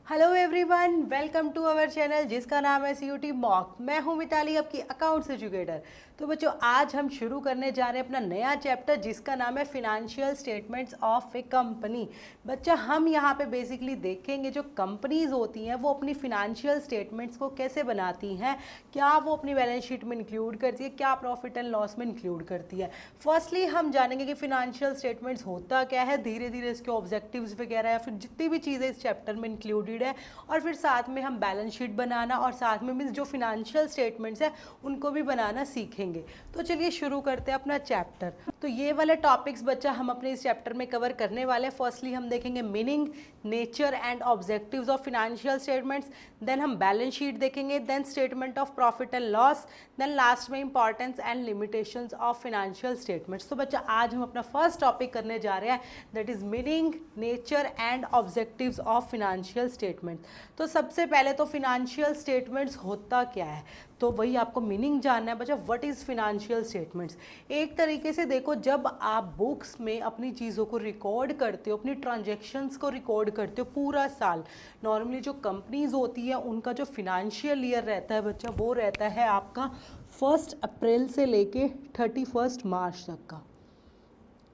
Hello everyone, welcome to our channel जिसका नाम है CUT मॉक। मैं हूं मिताली, आपकी अकाउंट्स एजुकेटर। तो बच्चों, आज हम शुरू करने जा रहे हैं अपना नया चैप्टर जिसका नाम है financial statements of A company. बच्चा, हम यहाँ पे बेसिकली देखेंगे जो कंपनीज होती हैं वो अपनी फिनेंशियल स्टेटमेंट्स को कैसे बनाती हैं, क्या वो अपनी बैलेंस शीट में इंक्लूड करती है, क्या प्रॉफिट एंड लॉस में इंक्लूड करती है। फर्स्टली हम जानेंगे कि फिनेंशियल स्टेटमेंट्स होता क्या है, धीरे धीरे इसके ऑब्जेक्टिव्स वगैरह या फिर जितनी भी चीज़ें इस चैप्टर में इंक्लूडेड है, और फिर साथ में हम बैलेंस शीट बनाना और साथ में मीन्स जो फिनेंशियल स्टेटमेंट्स है उनको भी बनाना सीखेंगे। तो चलिए शुरू करते हैं अपना चैप्टर। तो ये वाले टॉपिक्स बच्चा हम अपने इस चैप्टर में कवर करने वाले हैं। फर्स्टली हम देखेंगे meaning, nature and objectives of financial statements, then हम बैलेंस शीट देखेंगे, then statement of profit and loss, then last में importance and limitations of financial statements. तो बच्चा, आज हम अपना फर्स्ट टॉपिक करने जा रहे हैं, that is meaning, nature and objectives of financial statement. तो सबसे पहले तो फिनेंशियल स्टेटमेंट्स होता क्या है, तो वही आपको मीनिंग जानना है बच्चा। What is financial statements? एक तरीके से देखो, जब आप बुक्स में अपनी चीज़ों को रिकॉर्ड करते हो, अपनी ट्रांजैक्शंस को रिकॉर्ड करते हो पूरा साल, नॉर्मली जो कंपनीज होती है उनका जो फिनेंशियल ईयर रहता है बच्चा, वो रहता है आपका 1 अप्रैल से लेके 31 मार्च तक का।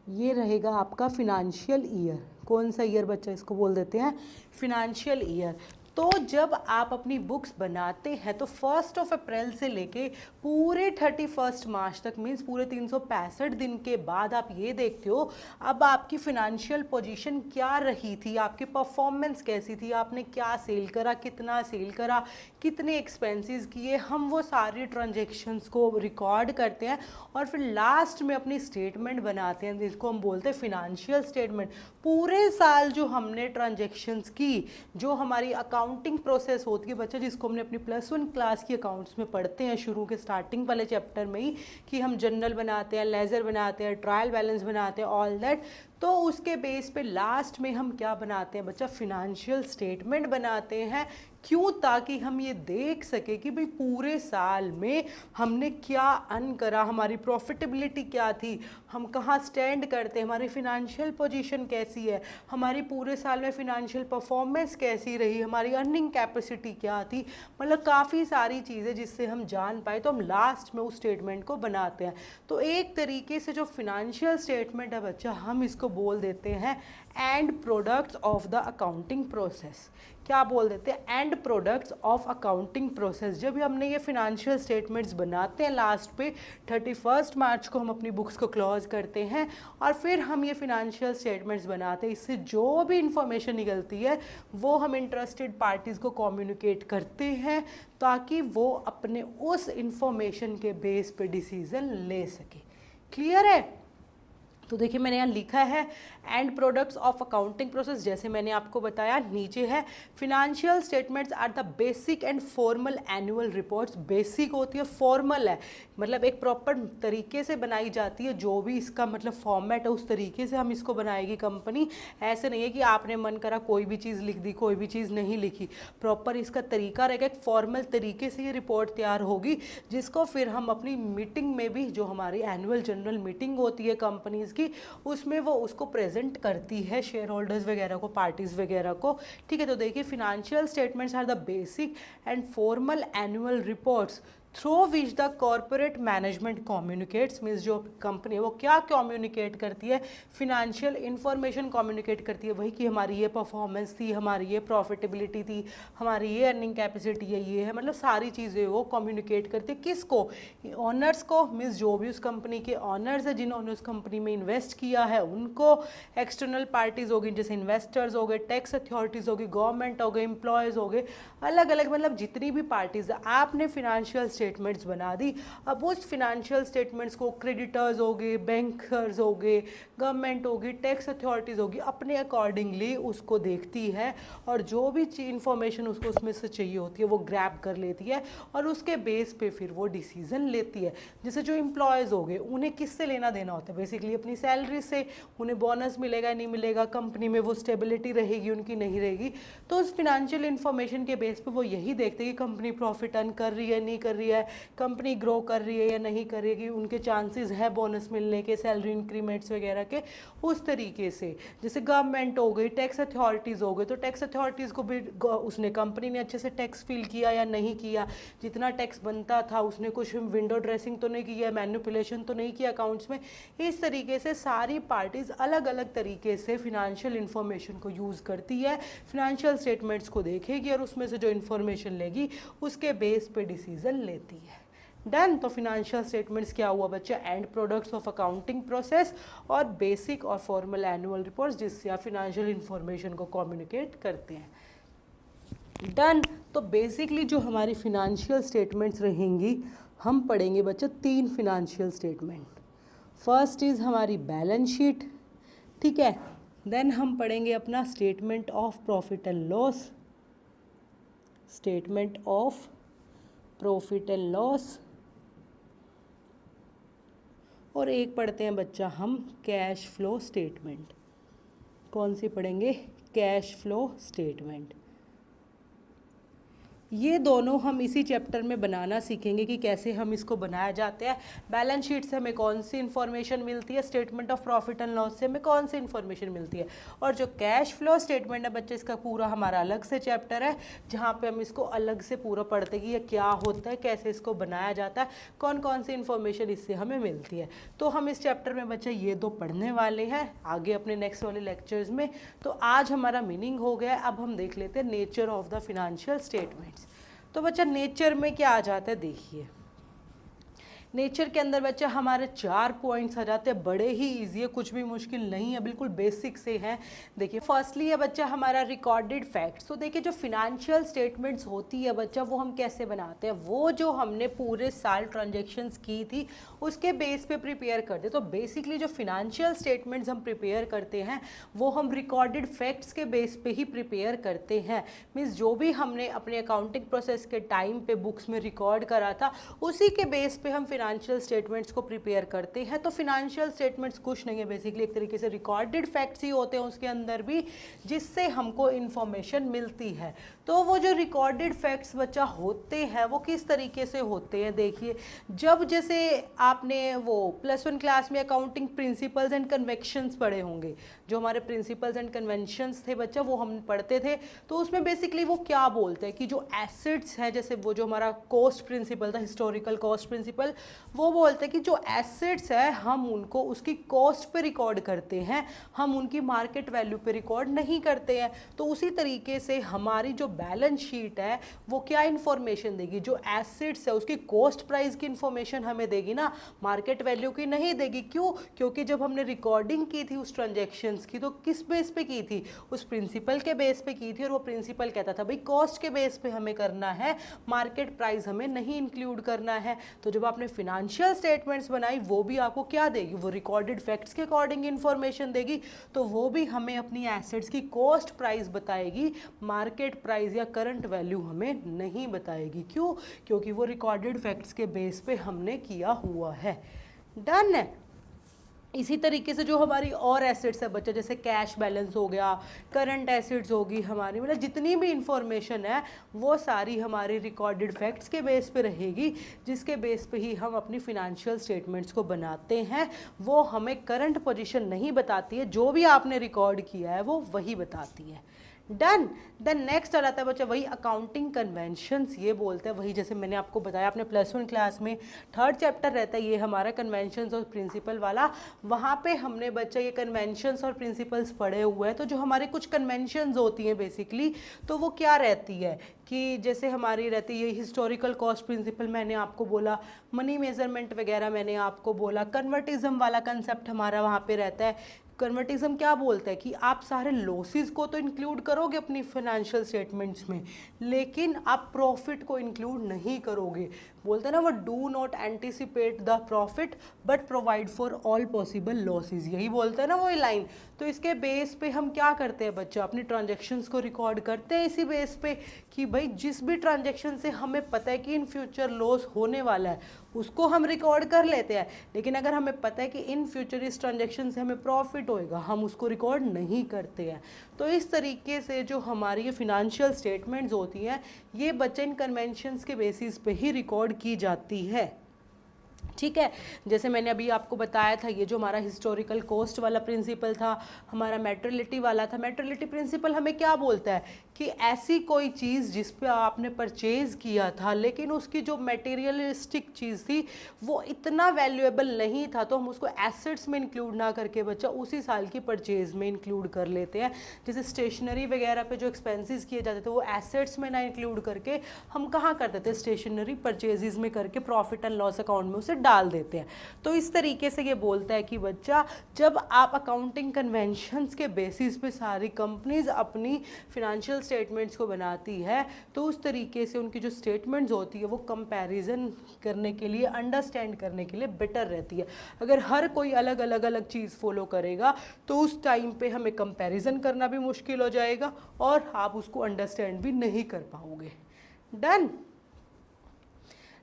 ये रहेगा आपका फिनेंशियल ईयर। कौन सा ईयर बच्चा? इसको बोल देते हैं फिनेंशियल ईयर। तो जब आप अपनी बुक्स बनाते हैं तो 1 अप्रैल से लेके पूरे 31 मार्च तक, मीन्स पूरे 365 दिन के बाद आप ये देखते हो अब आपकी फिनेंशियल पोजीशन क्या रही थी, आपकी परफॉर्मेंस कैसी थी, आपने क्या सेल करा, कितना सेल करा, कितने एक्सपेंसेस किए। हम वो सारी ट्रांजेक्शन्स को रिकॉर्ड करते हैं और फिर लास्ट में अपनी स्टेटमेंट बनाते हैं, जिसको हम बोलते हैं फिनेंशियल स्टेटमेंट। पूरे साल जो हमने ट्रांजेक्शन्स की, जो हमारी अकाउंटिंग प्रोसेस होती है बच्चा, जिसको हमने अपनी +1 क्लास की अकाउंट्स में पढ़ते हैं शुरू के स्टार्टिंग वाले चैप्टर में ही, कि हम जनरल बनाते हैं, लेजर बनाते हैं, ट्रायल बैलेंस बनाते हैं, ऑल दैट। तो उसके बेस पे लास्ट में हम क्या बनाते हैं बच्चा? फिनेंशियल स्टेटमेंट बनाते हैं। क्यों? ताकि हम ये देख सके कि भाई पूरे साल में हमने क्या अर्न करा, हमारी प्रॉफिटेबिलिटी क्या थी, हम कहाँ स्टैंड करते हैं, हमारी फिनेंशियल पोजीशन कैसी है, हमारी पूरे साल में फिनेंशियल परफॉर्मेंस कैसी रही, हमारी अर्निंग कैपेसिटी क्या थी। मतलब काफ़ी सारी चीज़ें जिससे हम जान पाए, तो हम लास्ट में उस स्टेटमेंट को बनाते हैं। तो एक तरीके से जो फिनेंशियल स्टेटमेंट है बच्चा, हम इसको बोल देते हैं and products of the accounting process. क्या बोल देते हैं? And products of accounting process. जब भी हमने ये फिनेंशियल स्टेटमेंट्स बनाते हैं लास्ट पे 31 मार्च को हम अपनी बुक्स को क्लोज करते हैं और फिर हम ये फिनेंशियल स्टेटमेंट्स बनाते हैं। इससे जो भी इंफॉर्मेशन निकलती है वो हम इंटरेस्टेड पार्टीज़ को कम्युनिकेट करते हैं, ताकि वो अपने उस इंफॉर्मेशन के बेस पे डिसीजन ले सके। क्लियर है? तो देखिए, मैंने यहाँ लिखा है end products of accounting process. जैसे मैंने आपको बताया, नीचे है financial statements are the basic and formal annual reports. Basic होती है, फॉर्मल है, मतलब एक प्रॉपर तरीके से बनाई जाती है। जो भी इसका मतलब फॉर्मेट है उस तरीके से हम इसको बनाएगी कंपनी। ऐसे नहीं है कि आपने मन करा कोई भी चीज़ लिख दी, कोई भी चीज़ नहीं लिखी। प्रॉपर इसका तरीका रहेगा, एक फॉर्मल तरीके से ये रिपोर्ट तैयार होगी, जिसको फिर हम अपनी मीटिंग में भी, जो हमारी एनुअल जनरल मीटिंग होती है कंपनीज़ की, उसमें वो उसको प्रेजेंट करती है शेयर होल्डर्स वगैरह को, पार्टीज वगैरह को। ठीक है, तो देखिए, financial statements are the basic and formal annual reports through which the corporate management communicates. Means जो कंपनी है वो क्या कम्युनिकेट करती है? फिनेंशियल इंफॉर्मेशन कम्युनिकेट करती है। वही कि हमारी ये परफॉर्मेंस थी, हमारी ये प्रॉफिटेबिलिटी थी, हमारी ये अर्निंग कैपेसिटी है, ये है, मतलब सारी चीज़ें वो कम्युनिकेट करती है। किसको? ऑनर्स को। मीन्स जो भी उस कंपनी के ऑनर्स है, जिन्होंने उस कंपनी में इन्वेस्ट किया है उनको। एक्सटर्नल पार्टीज़ होगी, जैसे इन्वेस्टर्स हो गए, टैक्स अथॉरिटीज़ होगी, गवर्नमेंट हो गए, एम्प्लॉयज़ हो गए, अलग अलग, मतलब जितनी भी पार्टीज़ है। आपने फिनेंशियल स्टेटमेंट्स बना दी। अब उस फिनेंशियल स्टेटमेंट्स को क्रेडिटर्स हो गए, बैंकर्स हो गए, गवर्नमेंट होगी, टैक्स अथॉरिटीज़ होगी, अपने अकॉर्डिंगली उसको देखती है और जो भी इंफॉर्मेशन उसको उसमें से चाहिए होती है वो ग्रैब कर लेती है और उसके बेस पे फिर वो डिसीजन लेती है। जैसे जो एम्प्लॉयज़ हो गए, उन्हें किससे लेना देना होता है? बेसिकली अपनी सैलरी से। उन्हें बोनस मिलेगा नहीं मिलेगा, कंपनी में वो स्टेबिलिटी रहेगी उनकी नहीं रहेगी। तो उस फिनेंशियल इन्फॉर्मेशन के बेस पे वो यही देखते हैं कि कंपनी प्रॉफिट अर्न कर रही है नहीं कर रही है, है, कंपनी ग्रो कर रही है या नहीं कर रही है, कि उनके चांसेस है बोनस मिलने के, सैलरी इंक्रीमेंट्स वगैरह के, उस तरीके से। जैसे गवर्नमेंट हो गई, टैक्स अथॉरिटीज़ हो गई, तो टैक्स अथॉरिटीज़ को भी उसने कंपनी ने अच्छे से टैक्स फिल किया या नहीं किया, जितना टैक्स बनता था उसने कुछ विंडो ड्रेसिंग तो नहीं किया, मैनिपुलेशन तो नहीं किया अकाउंट्स में। इस तरीके से सारी पार्टीज़ अलग अलग तरीके से फिनेंशियल इंफॉर्मेशन को यूज़ करती है, फिनेंशियल स्टेटमेंट्स को देखेगी और उसमें से जो इन्फॉर्मेशन लेगी उसके बेस पे डिसीजन लेती है। डन। तो फिनेंशियल स्टेटमेंट्स क्या हुआ बच्चा? And products of accounting process और बेसिक और फॉर्मल एनुअल रिपोर्ट्स जिससे आप फिनेंशियल इंफॉर्मेशन को कम्युनिकेट करते हैं। डन। तो बेसिकली जो हमारी फिनेंशियल स्टेटमेंट्स रहेंगी, हम पढ़ेंगे बच्चा 3 फिनेंशियल स्टेटमेंट। फर्स्ट इज़ हमारी बैलेंस शीट, ठीक है। देन हम पढ़ेंगे अपना statement of profit and loss, statement of profit and loss, और एक पढ़ते हैं बच्चा हम कैश फ्लो स्टेटमेंट। कौन सी पढ़ेंगे? Cash flow statement. ये दोनों हम इसी चैप्टर में बनाना सीखेंगे कि कैसे हम इसको बनाया जाता है। बैलेंस शीट से हमें कौन सी इन्फॉर्मेशन मिलती है, statement of profit and loss से हमें कौन सी इन्फॉर्मेशन मिलती है, और जो कैश फ्लो स्टेटमेंट है बच्चे, इसका पूरा हमारा अलग से चैप्टर है जहाँ पे हम इसको अलग से पूरा पढ़ते हैं कि ये क्या होता है, कैसे इसको बनाया जाता है, कौन कौन सी इन्फॉर्मेशन इससे हमें मिलती है। तो हम इस चैप्टर में बच्चे ये 2 पढ़ने वाले हैं आगे अपने नेक्स्ट वाले लेक्चर्स में। तो आज हमारा मीनिंग हो गया है। अब हम देख लेते हैं nature of the financial statements. तो बच्चा नेचर में क्या आ जाता है, देखिए नेचर के अंदर बच्चा हमारे 4 पॉइंट्स आ जाते हैं, बड़े ही इजी है, कुछ भी मुश्किल नहीं है, बिल्कुल बेसिक से हैं। देखिए फर्स्टली है बच्चा हमारा रिकॉर्डेड फैक्ट्स। तो देखिए जो फिनेंशियल स्टेटमेंट्स होती है बच्चा, वो हम कैसे बनाते हैं, वो जो हमने पूरे साल ट्रांजेक्शन्स की थी उसके बेस पे प्रिपेयर करते हैं। तो बेसिकली जो फिनेंशियल स्टेटमेंट्स हम प्रिपेयर करते हैं वो हम रिकॉर्डेड फैक्ट्स के बेस पे ही प्रिपेयर करते हैं। मीन्स जो भी हमने अपने अकाउंटिंग प्रोसेस के टाइम पे बुक्स में रिकॉर्ड करा था उसी के बेस पे हम फिनेंशियल स्टेटमेंट्स को प्रिपेयर करते हैं। तो फिनेंशियल स्टेटमेंट्स कुछ नहीं है, बेसिकली एक तरीके से रिकॉर्डेड फैक्ट्स ही होते हैं उसके अंदर भी, जिससे हमको इंफॉर्मेशन मिलती है। तो वो जो रिकॉर्डेड फैक्ट्स बच्चा होते हैं वो किस तरीके से होते हैं, देखिए जब जैसे आपने वो +1 क्लास में अकाउंटिंग प्रिंसिपल्स एंड कन्वेंशंस पढ़े होंगे, जो हमारे प्रिंसिपल्स एंड कन्वेंशंस थे बच्चा वो हम पढ़ते थे। तो उसमें बेसिकली वो क्या बोलते हैं कि जो एसेट्स हैं, जैसे वो जो हमारा कॉस्ट प्रिंसिपल था, हिस्टोरिकल कॉस्ट प्रिंसिपल, वो बोलते हैं कि जो एसेट्स है हम उनको उसकी कॉस्ट पे रिकॉर्ड करते हैं, हम उनकी मार्केट वैल्यू पे रिकॉर्ड नहीं करते हैं। तो उसी तरीके से हमारी जो बैलेंस शीट है वो क्या इन्फॉर्मेशन देगी, जो एसेट्स है उसकी कॉस्ट प्राइस की इन्फॉर्मेशन हमें देगी ना, मार्केट वैल्यू की नहीं देगी। क्यों? क्योंकि जब हमने रिकॉर्डिंग की थी उस ट्रांजेक्शन्स की तो किस बेस पे की थी, उस प्रिंसिपल के बेस पे की थी, और वो प्रिंसिपल कहता था भाई कॉस्ट के बेस पे हमें करना है, मार्केट प्राइस हमें नहीं इंक्लूड करना है। तो जब आपने फिनेंशियल स्टेटमेंट्स बनाई वो भी आपको क्या देगी, वो रिकॉर्डेड फैक्ट्स के अकॉर्डिंग इन्फॉर्मेशन देगी। तो वो भी हमें अपनी एसेट्स की कॉस्ट प्राइस बताएगी, मार्केट प्राइस या करंट वैल्यू हमें नहीं बताएगी। क्यों? क्योंकि वो रिकॉर्डेड फैक्ट्स के बेस पे हमने किया हुआ है। डन है। इसी तरीके से जो हमारी और एसेट्स है बच्चा, जैसे कैश बैलेंस हो गया, करंट एसेट्स होगी हमारी, मतलब जितनी भी इंफॉर्मेशन है वो सारी हमारी रिकॉर्डेड फैक्ट्स के बेस पे रहेगी, जिसके बेस पे ही हम अपनी फिनेंशियल स्टेटमेंट्स को बनाते हैं। वो हमें करंट पोजीशन नहीं बताती है, जो भी आपने रिकॉर्ड किया है वो वही बताती है। डन। देन नेक्स्ट आ जाता है बच्चा वही अकाउंटिंग कन्वेंशंस, ये बोलते हैं वही जैसे मैंने आपको बताया अपने +1 क्लास में 3rd चैप्टर रहता है ये हमारा कन्वेंशंस और प्रिंसिपल वाला, वहाँ पे हमने बच्चा ये कन्वेंशंस और प्रिंसिपल्स पढ़े हुए हैं। तो जो हमारी कुछ कन्वेंशंस होती हैं बेसिकली, तो वो क्या रहती है कि जैसे हमारी रहती है हिस्टोरिकल कॉस्ट प्रिंसिपल, मैंने आपको बोला, मनी मेजरमेंट वगैरह मैंने आपको बोला, कन्वर्टिज्म वाला कंसेप्ट हमारा वहाँ पे रहता है। कन्वर्टिज्म क्या बोलता है कि आप सारे लॉसेस को तो इंक्लूड करोगे अपनी फाइनेंशियल स्टेटमेंट्स में, लेकिन आप प्रॉफिट को इंक्लूड नहीं करोगे। बोलते हैं ना वो do not anticipate the profit but provide for all possible losses, यही बोलते हैं ना वो लाइन। तो इसके बेस पे हम क्या करते हैं बच्चा, अपनी ट्रांजेक्शन्स को रिकॉर्ड करते हैं इसी बेस पे कि भाई जिस भी ट्रांजेक्शन से हमें पता है कि इन फ्यूचर लॉस होने वाला है उसको हम रिकॉर्ड कर लेते हैं। लेकिन अगर हमें पता है कि इन फ्यूचर इस ट्रांजेक्शन से हमें प्रॉफिट होएगा, हम उसको रिकॉर्ड नहीं करते हैं। तो इस तरीके से जो हमारी ये फिनेंशियल स्टेटमेंट्स होती हैं ये बच्चन कन्वेंशंस के बेसिस पे ही रिकॉर्ड की जाती है। ठीक है, जैसे मैंने अभी आपको बताया था ये जो हमारा हिस्टोरिकल कॉस्ट वाला प्रिंसिपल था, हमारा मैटरलिटी वाला था। मैटरलिटी प्रिंसिपल हमें क्या बोलता है कि ऐसी कोई चीज़ जिस पे आपने परचेज़ किया था लेकिन उसकी जो मटेरियलिस्टिक चीज़ थी वो इतना वैल्यूएबल नहीं था, तो हम उसको एसेट्स में इंक्लूड ना करके बच्चा उसी साल की परचेज़ में इंक्लूड कर लेते हैं। जैसे स्टेशनरी वगैरह पे जो एक्सपेंसेस किए जाते थे वो एसेट्स में ना इंक्लूड करके हम कहाँ कर देते, स्टेशनरी परचेजेस में करके प्रॉफिट एंड लॉस अकाउंट में उसे डाल देते हैं। तो इस तरीके से ये बोलता है कि बच्चा जब आप अकाउंटिंग कन्वेंशंस के बेसिस पे सारी कंपनीज अपनी फिनेंशियल स्टेटमेंट्स को बनाती है तो उस तरीके से उनकी जो स्टेटमेंट्स होती है वो कंपैरिजन करने के लिए, अंडरस्टैंड करने के लिए बेटर रहती है। अगर हर कोई अलग अलग चीज़ फॉलो करेगा तो उस टाइम पे हमें कंपैरिजन करना भी मुश्किल हो जाएगा और आप उसको अंडरस्टैंड भी नहीं कर पाओगे। डन।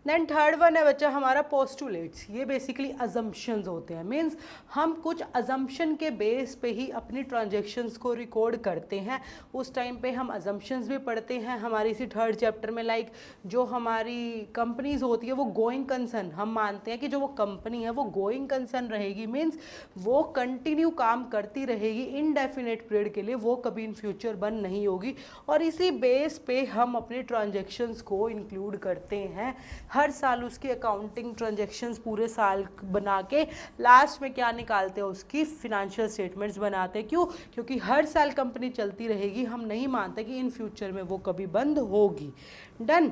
देन थर्ड वन है बच्चा हमारा पोस्टुलेट्स। ये बेसिकली अजम्पशंस होते हैं, मीन्स हम कुछ अजम्पशन के बेस पे ही अपनी ट्रांजैक्शंस को रिकॉर्ड करते हैं। उस टाइम पे हम अजम्पशंस भी पढ़ते हैं हमारी इसी थर्ड चैप्टर में। लाइक जो हमारी कंपनीज होती है वो गोइंग कंसर्न, हम मानते हैं कि जो वो कंपनी है वो गोइंग कंसर्न रहेगी, मीन्स वो कंटिन्यू काम करती रहेगी इनडेफिनेट पीरियड के लिए, वो कभी इन फ्यूचर बंद नहीं होगी। और इसी बेस पे हम अपनी ट्रांजैक्शंस को इंक्लूड करते हैं। हर साल उसकी अकाउंटिंग ट्रांजैक्शंस पूरे साल बना के लास्ट में क्या निकालते हैं, उसकी फिनेंशियल स्टेटमेंट्स बनाते हैं। क्यों? क्योंकि हर साल कंपनी चलती रहेगी, हम नहीं मानते कि इन फ्यूचर में वो कभी बंद होगी। डन।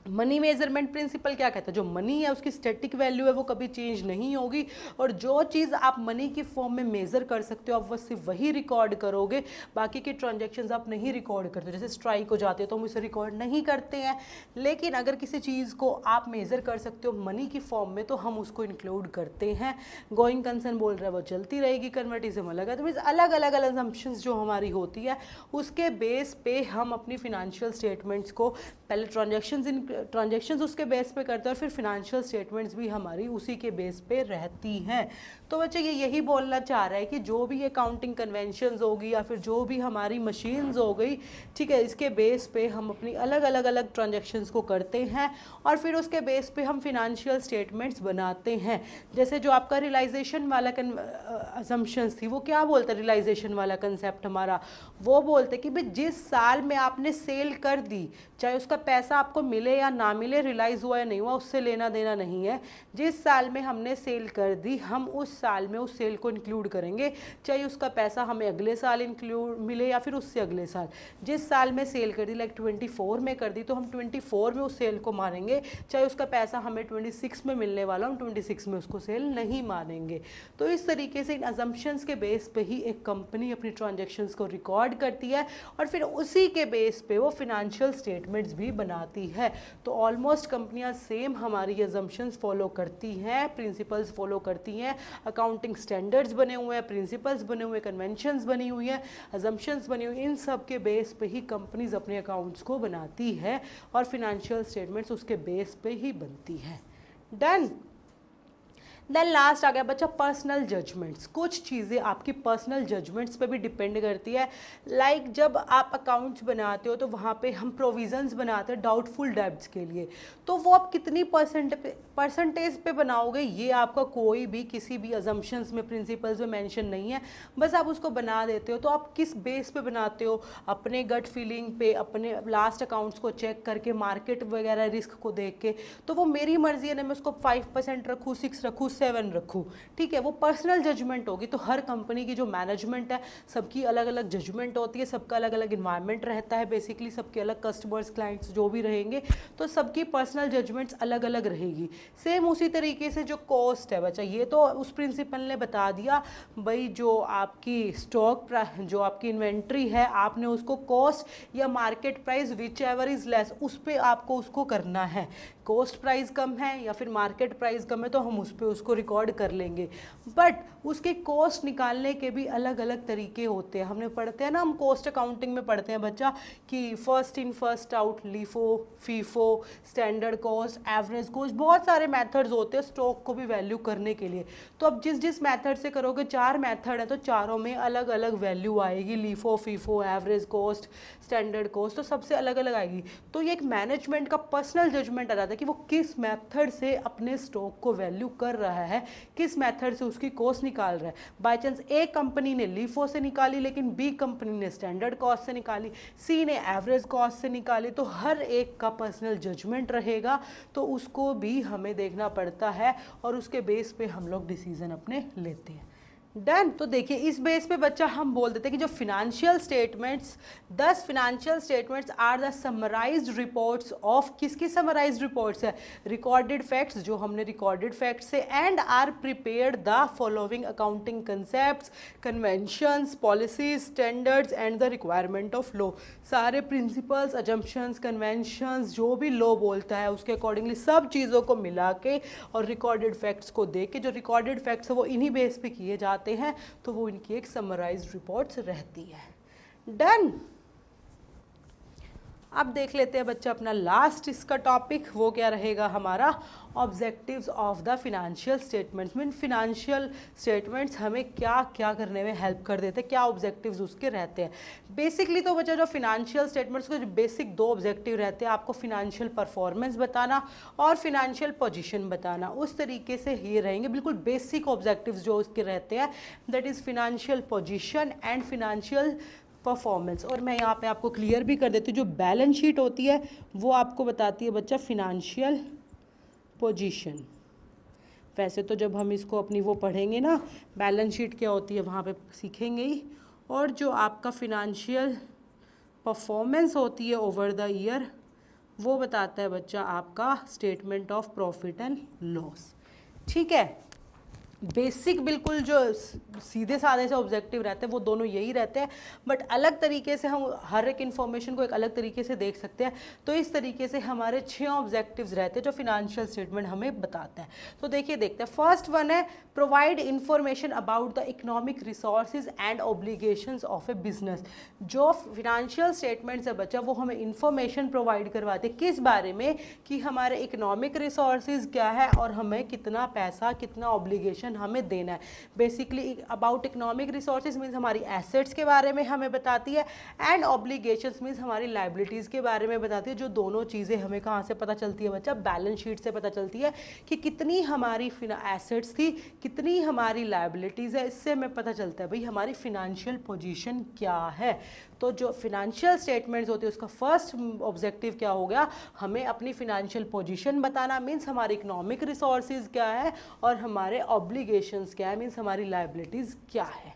मनी मेजरमेंट प्रिंसिपल क्या कहता है, जो मनी है उसकी स्टैटिक वैल्यू है वो कभी चेंज नहीं होगी और जो चीज़ आप मनी की फॉर्म में मेज़र कर सकते हो आप बस सिर्फ वही रिकॉर्ड करोगे, बाकी के ट्रांजैक्शंस आप नहीं रिकॉर्ड करते। जैसे स्ट्राइक हो जाते हो तो हम इसे रिकॉर्ड नहीं करते हैं, लेकिन अगर किसी चीज़ को आप मेज़र कर सकते हो मनी की फॉर्म में तो हम उसको इंक्लूड करते हैं। गोइंग कंसर्न बोल रहा है वो चलती रहेगी, कन्वर्टिज्म अलग है। तो मीन्स अलग अलग असम्पशंस जो हमारी होती है उसके बेस पे हम अपनी फिनेंशियल स्टेटमेंट्स को पहले ट्रांजैक्शंस उसके बेस पे करते हैं और फिर फिनेंशियल स्टेटमेंट्स भी हमारी उसी के बेस पे रहती हैं। तो बच्चे ये यही बोलना चाह रहा है कि जो भी अकाउंटिंग कन्वेंशंस होगी या फिर जो भी हमारी मशीन्स हो गई, ठीक है, इसके बेस पे हम अपनी अलग अलग ट्रांजैक्शंस को करते हैं और फिर उसके बेस पे हम फिनेंशियल स्टेटमेंट्स बनाते हैं। जैसे जो आपका रियलाइजेशन वाला असम्पशंस थी वो क्या बोलते हैं, रियलाइजेशन वाला कंसेप्ट हमारा वो बोलते कि भाई जिस साल में आपने सेल कर दी, चाहे उसका पैसा आपको मिले या ना मिले, रियलाइज़ हुआ या नहीं हुआ, उससे लेना देना नहीं है। जिस साल में हमने सेल कर दी हम उस साल में उस सेल को इंक्लूड करेंगे, चाहे उसका पैसा हमें अगले साल इंक्लूड मिले या फिर उससे अगले साल। जिस साल में सेल कर दी, लाइक 24 में कर दी, तो हम 24 में उस सेल को मानेंगे, चाहे उसका पैसा हमें 26 में मिलने वाला, हम 26 में उसको सेल नहीं मानेंगे। तो इस तरीके से इन अजम्पशंस के बेस पे ही एक कंपनी अपनी ट्रांजैक्शंस को रिकॉर्ड करती है और फिर उसी के बेस पे वो फिनेंशियल स्टेटमेंट्स भी बनाती है। तो ऑलमोस्ट कंपनियां सेम हमारी अजम्पशंस फॉलो करती हैं, प्रिंसिपल्स फॉलो करती हैं, अकाउंटिंग स्टैंडर्ड्स बने हुए हैं, प्रिंसिपल्स बने हुए, कन्वेंशंस बनी हुई हैं, अजम्पशंस बनी हुई, इन सब के बेस पे ही कंपनीज अपने अकाउंट्स को बनाती है और फिनेंशियल स्टेटमेंट्स उसके बेस पे ही बनती है। डन। देन लास्ट आ गया बच्चा पर्सनल जजमेंट्स। कुछ चीज़ें आपकी पर्सनल जजमेंट्स पे भी डिपेंड करती है। लाइक जब आप अकाउंट्स बनाते हो तो वहाँ पे हम प्रोविजंस बनाते हैं डाउटफुल डेब्ट्स के लिए, तो वो आप कितनी परसेंटेज पे बनाओगे ये आपका कोई भी किसी भी अजम्पशंस में, प्रिंसिपल्स में मेंशन नहीं है, बस आप उसको बना देते हो। तो आप किस बेस पे बनाते हो, अपने गट फीलिंग पे, अपने लास्ट अकाउंट्स को चेक करके, मार्केट वगैरह रिस्क को देख के। तो वो मेरी मर्जी है ना, मैं उसको 5% रखूँ, 6 रखूँ, 7 रखूँ, ठीक है, वो पर्सनल जजमेंट होगी। तो हर कंपनी की जो मैनेजमेंट है सबकी अलग अलग जजमेंट होती है, सबका अलग अलग इन्वायरमेंट रहता है, बेसिकली सबके अलग कस्टमर्स, क्लाइंट्स जो भी रहेंगे, तो सबकी पर्सनल जजमेंट्स अलग अलग रहेगी। सेम उसी तरीके से जो कॉस्ट है बच्चा, ये तो उस प्रिंसिपल ने बता दिया भाई, जो आपकी स्टॉक, जो आपकी इन्वेंट्री है, आपने उसको कॉस्ट या market price which ever is less, उस पर आपको उसको करना है। कॉस्ट प्राइस कम है या फिर मार्केट प्राइस कम है तो हम उस पर उसको रिकॉर्ड कर लेंगे, बट उसके कॉस्ट निकालने के भी अलग अलग तरीके होते हैं। हमने पढ़ते हैं ना, हम कॉस्ट अकाउंटिंग में पढ़ते हैं बच्चा कि first in first out, LIFO, FIFO, standard cost, average cost, बहुत सारे मेथड्स होते हैं स्टॉक को भी वैल्यू करने के लिए। तो अब जिस जिस मेथड से करोगे, 4 मेथड है तो चारों में अलग अलग वैल्यू आएगी, LIFO, FIFO, average cost, standard cost, तो सबसे अलग अलग आएगी। तो ये एक मैनेजमेंट का पर्सनल जजमेंट आ जाता है कि वो किस मेथड से अपने स्टॉक को वैल्यू कर रहा है, किस मेथड से उसकी कॉस्ट निकाल रहा है। बाय चांस ए कंपनी ने लीफो से निकाली लेकिन बी कंपनी ने स्टैंडर्ड कॉस्ट से निकाली, सी ने एवरेज कॉस्ट से निकाली, तो हर एक का पर्सनल जजमेंट रहेगा, तो उसको भी हमें देखना पड़ता है और उसके बेस पे हम लोग डिसीजन अपने लेते हैं। डन। तो देखिए इस बेस पे बच्चा हम बोल देते हैं कि जो financial statements, 10 financial statements are the summarised reports of, किसकी समराइज्ड रिपोर्ट्स है, रिकॉर्डेड फैक्ट्स, जो हमने रिकॉर्डेड फैक्ट्स से, and are prepared the following accounting concepts, conventions, policies, standards and the requirement of law. सारे प्रिंसिपल्स, अजम्पशंस, कन्वेंशंस, जो भी law बोलता है उसके अकॉर्डिंगली सब चीज़ों को मिला के और रिकॉर्डेड फैक्ट्स को दे के, जो रिकॉर्डेड फैक्ट्स है वो इन्हीं बेस पे किए जाते हैं, तो वो इनकी एक समराइज्ड रिपोर्ट्स रहती है। डन। अब देख लेते हैं बच्चा अपना लास्ट इसका टॉपिक, वो क्या रहेगा हमारा, objectives of the financial statements. Mean financial statements हमें क्या क्या करने में हेल्प कर देते हैं, क्या ऑब्जेक्टिव्स उसके रहते हैं। बेसिकली तो बच्चा जो फिनेंशियल स्टेटमेंट्स के बेसिक 2 ऑब्जेक्टिव रहते हैं, आपको फिनेंशियल परफॉर्मेंस बताना और फिनेंशियल पोजीशन बताना, उस तरीके से ये रहेंगे बिल्कुल बेसिक ऑब्जेक्टिव्स जो उसके रहते हैं, that is financial position and financial performance. और मैं यहाँ पे आपको क्लियर भी कर देती हूँ, जो बैलेंस शीट होती है वो आपको बताती है बच्चा फिनेंशियल पोजीशन। वैसे तो जब हम इसको अपनी वो पढ़ेंगे ना, बैलेंस शीट क्या होती है वहाँ पे सीखेंगे ही, और जो आपका फिनेंशियल परफॉर्मेंस होती है ओवर द ईयर, वो बताता है बच्चा आपका statement of profit and loss. ठीक है, बेसिक बिल्कुल जो सीधे साधे से ऑब्जेक्टिव रहते हैं वो दोनों यही रहते हैं, बट अलग तरीके से हम हर एक इन्फॉर्मेशन को एक अलग तरीके से देख सकते हैं। तो इस तरीके से हमारे 6 ऑब्जेक्टिव्स रहते हैं जो फिनेंशियल स्टेटमेंट हमें बताता है। तो देखिए देखते हैं, फर्स्ट वन है provide information about the economic resources and obligations of A business. जो फिनेंशियल स्टेटमेंट्स है बच्चा वो हमें इंफॉर्मेशन प्रोवाइड करवाते हैं, किस बारे में, कि हमारे इकोनॉमिक रिसोर्सेज क्या है और हमें कितना पैसा, कितना ऑब्लिगेशन हमें देना है। Basically about economic resources means हमारी एसेट्स के बारे में हमें बताती है, एंड ऑब्लिगेशंस मीन्स हमारी लाइबिलिटीज़ के बारे में बताती है। जो दोनों चीज़ें हमें कहाँ से पता चलती है बच्चा, बैलेंस शीट से पता चलती है कि कितनी हमारी एसेट्स थी, कितनी हमारी लाइबिलिटीज़ है, इससे हमें पता चलता है भाई हमारी फिनेंशियल पोजीशन क्या है। तो जो फिनेंशियल स्टेटमेंट्स होते हैं उसका फर्स्ट ऑब्जेक्टिव क्या हो गया, हमें अपनी फिनेंशियल पोजीशन बताना, मीन्स हमारे इकोनॉमिक रिसोर्सेज क्या है और हमारे ऑब्लिगेशंस क्या है, मीन्स हमारी लाइबिलिटीज़ क्या है।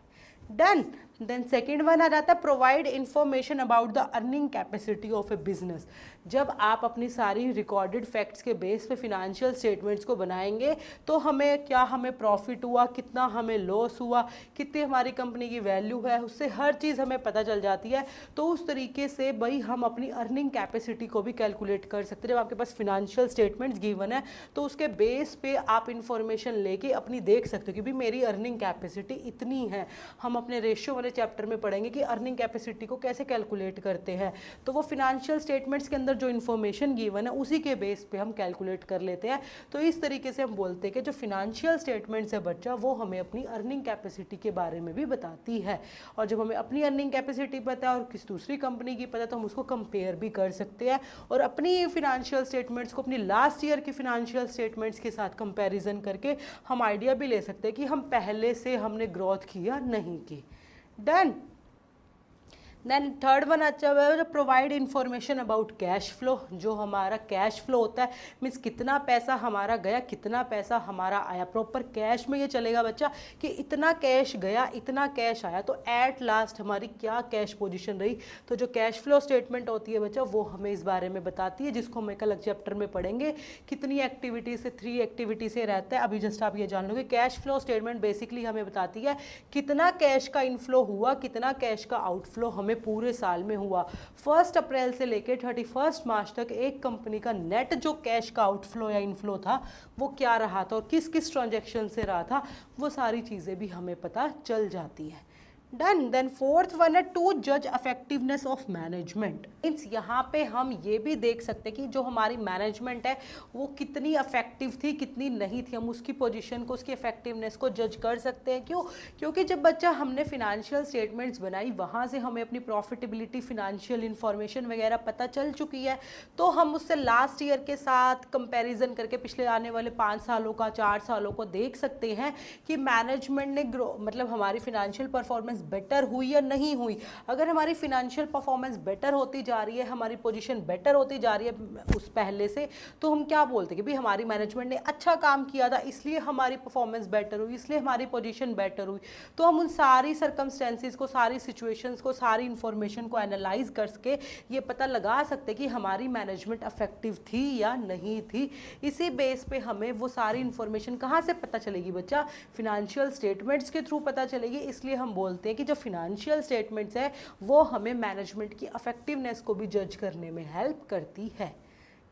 डन। देन सेकेंड वन आ जाता है provide information about the earning capacity of A business. जब आप अपनी सारी रिकॉर्डेड फैक्ट्स के बेस पे फिनेंशियल स्टेटमेंट्स को बनाएंगे तो हमें क्या, हमें प्रॉफिट हुआ, कितना हमें लॉस हुआ, कितनी हमारी कंपनी की वैल्यू है, उससे हर चीज़ हमें पता चल जाती है। तो उस तरीके से भाई हम अपनी अर्निंग कैपेसिटी को भी कैलकुलेट कर सकते हैं। जब आपके पास फिनेंशियल स्टेटमेंट्स गिवन है तो उसके बेस पे आप इंफॉर्मेशन लेके अपनी देख सकते हो कि भाई मेरी अर्निंग कैपेसिटी इतनी है। हम अपने रेशियो वाले चैप्टर में पढ़ेंगे कि अर्निंग कैपेसिटी को कैसे कैलकुलेट करते हैं। तो वो फिनेंशियल स्टेटमेंट्स के अंदर जो इन्फॉर्मेशन गिवन है उसी के बेस पे हम कैलकुलेट कर लेते हैं। तो इस तरीके से हम बोलते हैं कि जो फिनेंशियल स्टेटमेंट्स है बच्चा वो हमें अपनी अर्निंग कैपेसिटी के बारे में भी बताती है। और जब हमें अपनी अर्निंग कैपेसिटी पता है और किसी दूसरी कंपनी की पता है तो हम उसको कंपेयर भी कर सकते हैं और अपनी फिनेंशियल स्टेटमेंट्स को अपनी लास्ट ईयर की फिनेंशियल स्टेटमेंट्स के साथ कंपेरिजन करके हम आइडिया भी ले सकते हैं कि हम पहले से हमने ग्रोथ की या नहीं की। डन। देन थर्ड वन अच्छा है जो provide information about cash flow. जो हमारा कैश फ्लो होता है मीन्स कितना पैसा हमारा गया, कितना पैसा हमारा आया। प्रॉपर कैश में ये चलेगा बच्चा कि इतना कैश गया, इतना कैश आया, तो एट लास्ट हमारी क्या कैश पोजीशन रही। तो जो कैश फ्लो स्टेटमेंट होती है बच्चा वो हमें इस बारे में बताती है, जिसको हम एक अलग चैप्टर में पढ़ेंगे। कितनी एक्टिविटी से, 3 एक्टिविटी से रहता है। अभी जस्ट आप ये जान लोगे कैश फ्लो स्टेटमेंट बेसिकली हमें बताती है कितना कैश का इनफ्लो हुआ, कितना कैश का आउटफ्लो हमें हमें पूरे साल में हुआ। 1 अप्रैल से लेकर 31 मार्च तक एक कंपनी का नेट जो कैश का आउटफ्लो या इनफ्लो था वो क्या रहा था और किस किस ट्रांजैक्शन से रहा था, वो सारी चीज़ें भी हमें पता चल जाती हैं। डन। देन फोर्थ वन है टू जज इफेक्टिवनेस ऑफ मैनेजमेंट। मीन्स यहाँ पे हम ये भी देख सकते हैं कि जो हमारी मैनेजमेंट है वो कितनी इफेक्टिव थी कितनी नहीं थी, हम उसकी पोजीशन को उसकी इफेक्टिवनेस को जज कर सकते हैं। क्यों? क्योंकि जब बच्चा हमने फिनेंशियल स्टेटमेंट्स बनाई वहाँ से हमें अपनी प्रॉफिटेबिलिटी फिनेंशियल इंफॉर्मेशन वगैरह पता चल चुकी है, तो हम उससे लास्ट ईयर के साथ कंपेरिजन करके पिछले आने वाले 5 सालों का 4 सालों को देख सकते हैं कि मैनेजमेंट ने मतलब हमारी फिनेंशियल परफॉर्मेंस बेटर हुई या नहीं हुई। अगर हमारी फिनेंशियल परफॉर्मेंस बेटर होती जा रही है, हमारी पोजीशन बेटर होती जा रही है उस पहले से, तो हम क्या बोलते हैं कि भाई हमारी मैनेजमेंट ने अच्छा काम किया था इसलिए हमारी परफॉर्मेंस बेटर हुई, इसलिए हमारी पोजीशन बेटर हुई। तो हम उन सारी सर्कमस्टेंसेस को, सारी सिचुएशंस को, सारी इंफॉर्मेशन को एनालाइज करके ये पता लगा सकते हैं कि हमारी मैनेजमेंट इफेक्टिव थी या नहीं थी। इसी बेस पे हमें वो सारी इंफॉर्मेशन कहाँ से पता चलेगी बच्चा? फिनेंशियल स्टेटमेंट्स के थ्रू पता चलेगी। इसलिए हम बोलते हैं कि जो फिनेंशियल स्टेटमेंट्स है वो हमें मैनेजमेंट की इफेक्टिवनेस को भी जज करने में हेल्प करती है।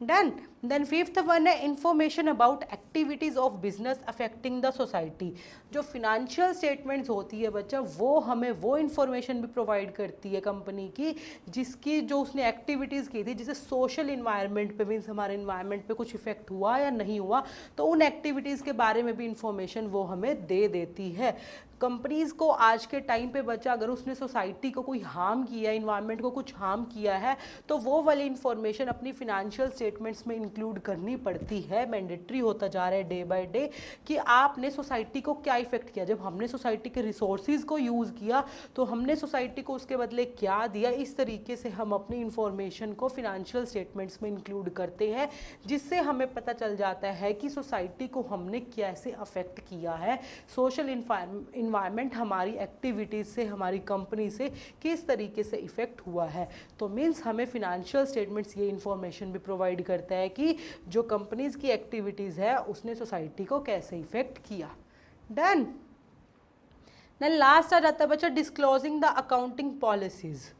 डन। देन फिफ्थ वन है information about activities of business affecting the society. जो फिनेंशियल स्टेटमेंट्स होती है बच्चा वो हमें वो इंफॉर्मेशन भी प्रोवाइड करती है कंपनी की जिसकी जो उसने एक्टिविटीज़ की थी, जिसे सोशल इन्वायरमेंट पे मीन्स हमारे इन्वायरमेंट पे कुछ इफेक्ट हुआ या नहीं हुआ, तो उन एक्टिविटीज़ के बारे में भी इंफॉर्मेशन वो हमें दे देती है। कंपनीज़ को आज के टाइम पे बच्चा अगर उसने सोसाइटी को कोई हार्म किया है, इन्वायरमेंट को कुछ हार्म किया है, तो वो वाली इंफॉर्मेशन अपनी फिनेंशियल स्टेटमेंट्स में इंक्लूड करनी पड़ती है। मैंडेटरी होता जा रहा है डे बाय डे कि आपने सोसाइटी को क्या इफेक्ट किया। जब हमने सोसाइटी के रिसोर्सेज को यूज़ किया तो हमने सोसाइटी को उसके बदले क्या दिया। इस तरीके से हम अपनी इंफॉर्मेशन को फिनेंशियल स्टेटमेंट्स में इंक्लूड करते हैं जिससे हमें पता चल जाता है कि सोसाइटी को हमने कैसे अफेक्ट किया है। सोशल इन्वायरमेंट हमारी एक्टिविटीज़ से, हमारी कंपनी से किस तरीके से इफेक्ट हुआ है। तो मीन्स हमें फिनेंशियल स्टेटमेंट्स ये इंफॉर्मेशन भी प्रोवाइड करता है कि जो कंपनीज की एक्टिविटीज़ है उसने सोसाइटी को कैसे इफेक्ट किया। डन। देन लास्ट आ जाता है बच्चा डिस्क्लोजिंग द अकाउंटिंग पॉलिसीज़।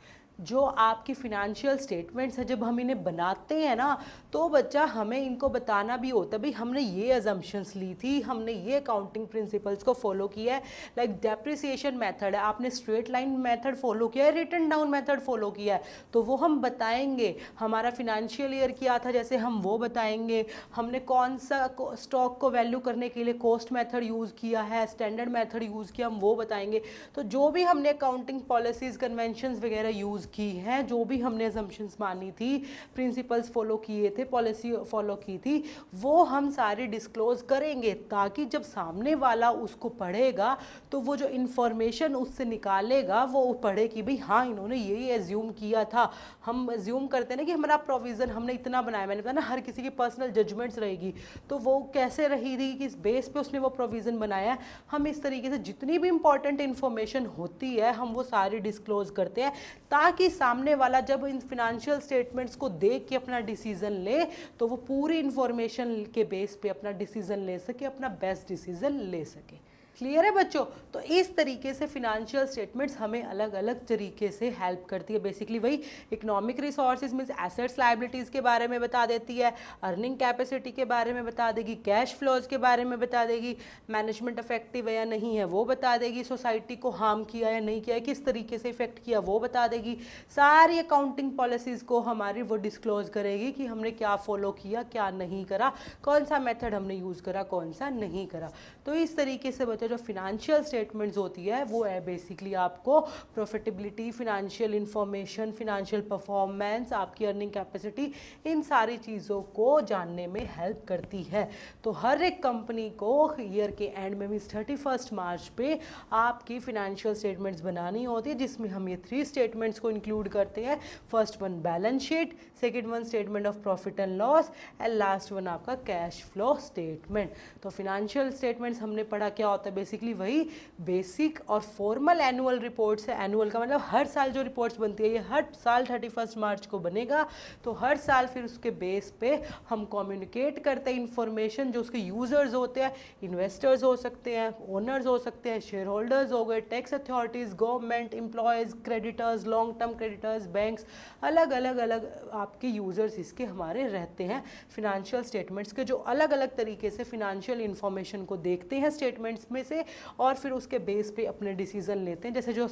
जो आपकी फिनेंशियल स्टेटमेंट्स है जब हम इन्हें बनाते हैं ना तो बच्चा हमें इनको बताना भी होता है भाई हमने ये अजम्पशंस ली थी, हमने ये अकाउंटिंग प्रिंसिपल्स को फॉलो किया है। लाइक डेप्रिसिएशन मेथड है, आपने स्ट्रेट लाइन मेथड फॉलो किया है, रिटन डाउन मेथड फॉलो किया है, तो वो हम बताएंगे। हमारा फिनेंशियल ईयर किया था जैसे हम वो बताएंगे। हमने कौन सा स्टॉक को वैल्यू करने के लिए कॉस्ट मेथड यूज़ किया है, स्टैंडर्ड मेथड यूज़ किया, हम वो बताएंगे। तो जो भी हमने अकाउंटिंग पॉलिसीज़ कन्वेंशंस वगैरह यूज़ की हैं, जो भी हमने असम्पशंस मानी थी, प्रिंसिपल्स फॉलो किए थे, पॉलिसी फॉलो की थी, वो हम सारे डिस्क्लोज करेंगे ताकि जब सामने वाला उसको पढ़ेगा तो वो जो इन्फॉर्मेशन उससे निकालेगा वो पढ़े कि भाई हाँ इन्होंने यही एज्यूम किया था। हम एज्यूम करते हैं ना कि हमारा प्रोविज़न हमने इतना बनाया, मैंने बताया ना हर किसी की पर्सनल जजमेंट्स रहेगी, तो वो कैसे रही थी, किस बेस पे उसने वो प्रोविज़न बनाया। हम इस तरीके से जितनी भी इंपॉर्टेंट इन्फॉर्मेशन होती है हम वो सारी डिस्क्लोज करते हैं ताकि सामने वाला जब इन फिनेंशियल स्टेटमेंट्स को देख के अपना डिसीजन ले तो वो पूरी इंफॉर्मेशन के बेस पे अपना डिसीजन ले सके, अपना बेस्ट डिसीजन ले सके। क्लियर है बच्चों? तो इस तरीके से फिनेंशियल स्टेटमेंट्स हमें अलग अलग तरीके से हेल्प करती है। बेसिकली वही economic resources means assets liabilities के बारे में बता देती है, अर्निंग कैपेसिटी के बारे में बता देगी, कैश फ्लोज के बारे में बता देगी, मैनेजमेंट इफेक्टिव है या नहीं है वो बता देगी, सोसाइटी को हार्म किया या नहीं किया है, किस तरीके से इफेक्ट किया वो बता देगी। सारी अकाउंटिंग पॉलिसीज़ को हमारी वो डिस्क्लोज करेगी कि हमने क्या फॉलो किया, क्या नहीं करा, कौन सा मेथड हमने यूज़ करा, कौन सा नहीं करा। तो इस तरीके से बच्चा जो फिनेंशियल स्टेटमेंट्स होती है वो है बेसिकली आपको profitability, financial information, financial performance, आपकी अर्निंग कैपेसिटी, इन सारी चीज़ों को जानने में हेल्प करती है। तो हर एक कंपनी को ईयर के एंड में मीन्स 31 मार्च पे आपकी फिनेंशियल स्टेटमेंट्स बनानी होती है जिसमें हम ये 3 स्टेटमेंट्स को इंक्लूड करते हैं। First one balance sheet, second one statement of profit and loss and last one आपका कैश फ्लो स्टेटमेंट। तो फिनेंशियल स्टेटमेंट्स हमने पढ़ा क्या होता है है? बेसिकली वही बेसिक और फॉर्मल एनुअल रिपोर्ट्स है। एनुअल का मतलब हर साल जो रिपोर्ट्स बनती है, ये हर साल 31 मार्च को बनेगा। तो हर साल फिर उसके बेस पे हम कम्युनिकेट करते हैं इंफॉर्मेशन, जो उसके यूज़र्स होते हैं, इन्वेस्टर्स हो सकते हैं, ओनर्स हो सकते हैं, शेयर होल्डर्स हो गए, tax authorities, government employees, creditors, long term creditors, banks, अलग अलग अलग आपके यूज़र्स इसके हमारे रहते हैं। फिनेंशियल स्टेटमेंट्स के जो अलग अलग तरीके से फिनेंशियल इंफॉर्मेशन को देखते हैं स्टेटमेंट्स में से, और फिर उसके बेस पे अपने डिसीजन लेते हैं। जैसे जो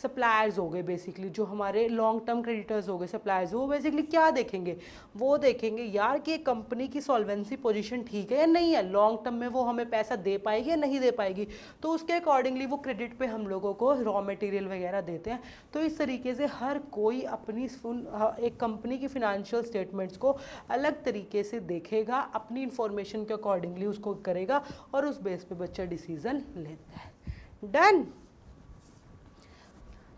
सप्लायर्स हो गए, बेसिकली जो हमारे लॉन्ग टर्म क्रेडिटर्स हो गए, सप्लायर्स, वो बेसिकली क्या देखेंगे? वो देखेंगे यार कि कंपनी की सॉल्वेंसी पोजीशन ठीक है या नहीं है, लॉन्ग टर्म में वो हमें पैसा दे पाएगी या नहीं दे पाएगी। तो उसके अकॉर्डिंगली वो क्रेडिट पे हम लोगों को रॉ मटेरियल वगैरह देते हैं। तो इस तरीके से हर कोई अपनी एक कंपनी की फिनेंशियल स्टेटमेंट्स को अलग तरीके से देखेगा, अपनी इंफॉर्मेशन के अकॉर्डिंगली उसको करेगा, और उस बेस पे बच्चा डिसीजन लेता है। डन।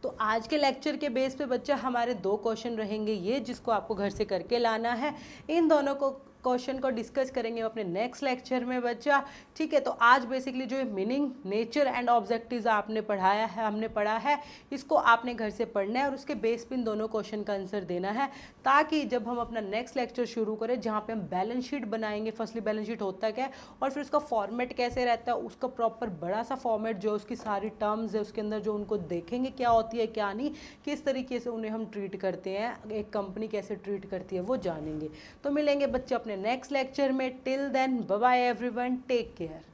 तो आज के लेक्चर के बेस पे बच्चा हमारे 2 क्वेश्चन रहेंगे ये, जिसको आपको घर से करके लाना है। इन दोनों को क्वेश्चन को डिस्कस करेंगे अपने नेक्स्ट लेक्चर में बच्चा। ठीक है, तो आज बेसिकली जो मीनिंग, नेचर एंड ऑब्जेक्टिव्स आपने पढ़ाया है, हमने पढ़ा है, इसको आपने घर से पढ़ना है और उसके बेस पे इन दोनों क्वेश्चन का आंसर देना है, ताकि जब हम अपना नेक्स्ट लेक्चर शुरू करें, जहाँ पे हम बैलेंस शीट बनाएंगे, फर्स्टली बैलेंस शीट होता क्या है और फिर उसका फॉर्मेट कैसे रहता है, उसका प्रॉपर बड़ा सा फॉर्मेट जो उसकी सारी टर्म्स है उसके अंदर, जो उनको देखेंगे क्या होती है क्या नहीं, किस तरीके से उन्हें हम ट्रीट करते हैं, एक कंपनी कैसे ट्रीट करती है, वो जानेंगे। तो मिलेंगे बच्चे अपने नेक्स्ट लेक्चर में। Till then bye bye everyone, take care.